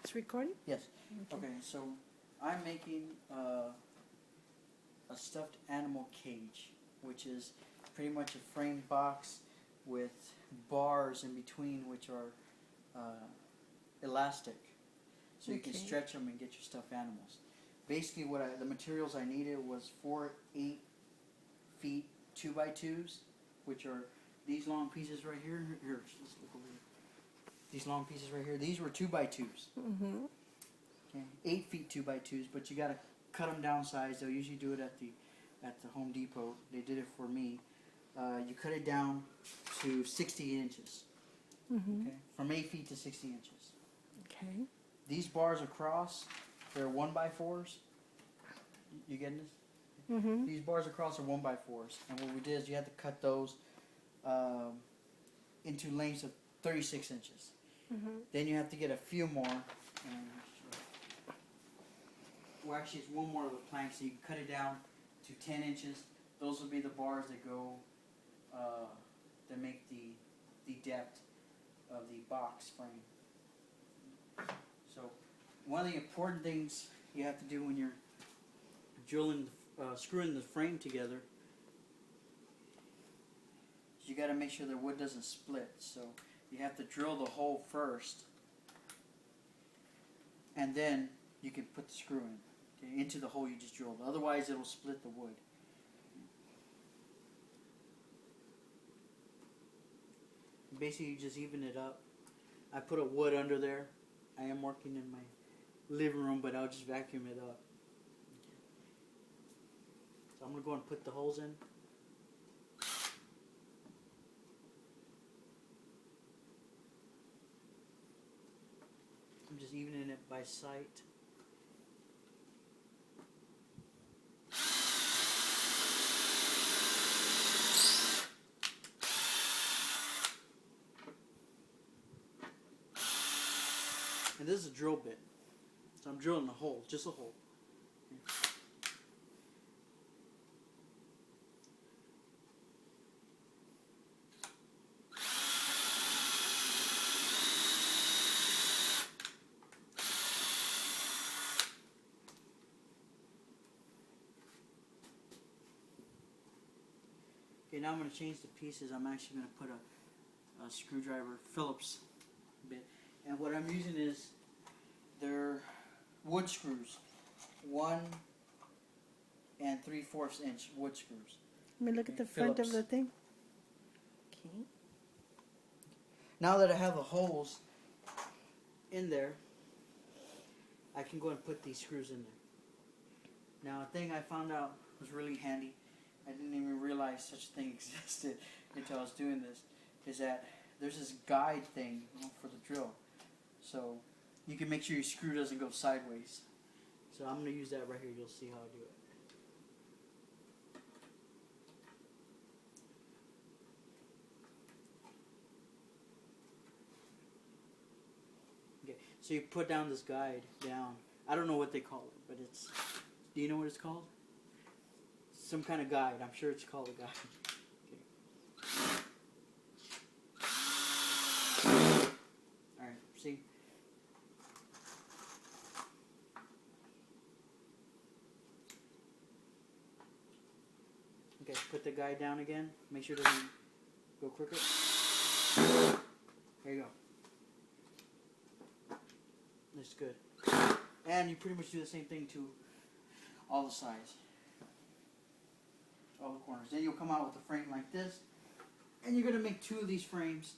It's recording? Yes. Okay, so I'm making a stuffed animal cage, which is pretty much a framed box with bars in between, which are elastic, so you can Okay. stretch them and get your stuffed animals. Basically, the materials I needed was 4 8-feet 2x2s, which are these long pieces right here. Here, let's look over here. These long pieces right here. These were 2x2s. Mm-hmm. Okay, 8-feet 2x2s, but you gotta cut them down size. They'll usually do it at the Home Depot. They did it for me. You cut it down to 60 inches. Mm-hmm. Okay, from 8 feet to 60 inches. Okay. These bars across, they're 1x4s. You getting this? Mm-hmm. These bars across are 1x4s, and what we did is you had to cut those into lengths of 36 inches. Mm-hmm. Then you have to get a few more. Well, actually, it's one more of the plank, so you can cut it down to 10 inches. Those will be the bars that go, that make the depth of the box frame. So, one of the important things you have to do when you're drilling, screwing the frame together, is you got to make sure the wood doesn't split. So, you have to drill the hole first, and then you can put the screw in. Okay, into the hole you just drilled. Otherwise, it'll split the wood. Basically, you just even it up. I put a wood under there. I am working in my living room, but I'll just vacuum it up. So I'm going to go and put the holes in. I'm just evening it by sight. And this is a drill bit. So I'm drilling a hole, just a hole. Okay, now I'm going to change the pieces. I'm actually going to put a screwdriver, Phillips bit. And what I'm using is, they're wood screws. 1 3/4 inch wood screws. Let me look at the front Phillips. of the thing. Okay. Now that I have the holes in there, I can go and put these screws in there. Now, a thing I found out was really handy, I didn't even realize such a thing existed until I was doing this, is that there's this guide thing for the drill. So you can make sure your screw doesn't go sideways. So I'm going to use that right here. You'll see how I do it. Okay, so you put down this guide down. I don't know what they call it, but it's... Do you know what it's called? Some kind of guide. I'm sure it's called a guide. Okay. Alright, see? Okay, put the guide down again. Make sure it doesn't go crooked. There you go. That's good. And you pretty much do the same thing to all the sides. All the corners. Then you'll come out with a frame like this. And you're going to make 2 of these frames.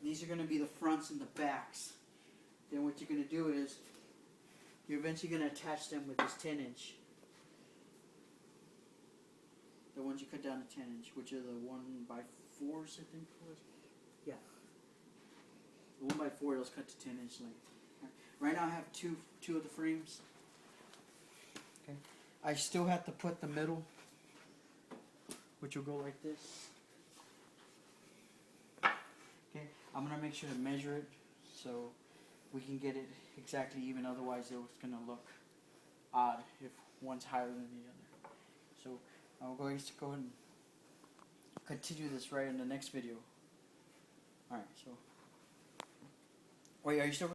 These are going to be the fronts and the backs. Then what you're going to do is, you're eventually going to attach them with this 10-inch. The ones you cut down to 10 inch, which are the 1x4s, I think it was. Yeah. The 1x4, those cut to 10 inch length. Right now I have two of the frames. Okay. I still have to put the middle, which will go like this. Okay. I'm going to make sure to measure it so we can get it exactly even, otherwise it's going to look odd if one's higher than the other. So I'm going to go ahead and continue this right in the next video. Alright, so... Wait, are you still...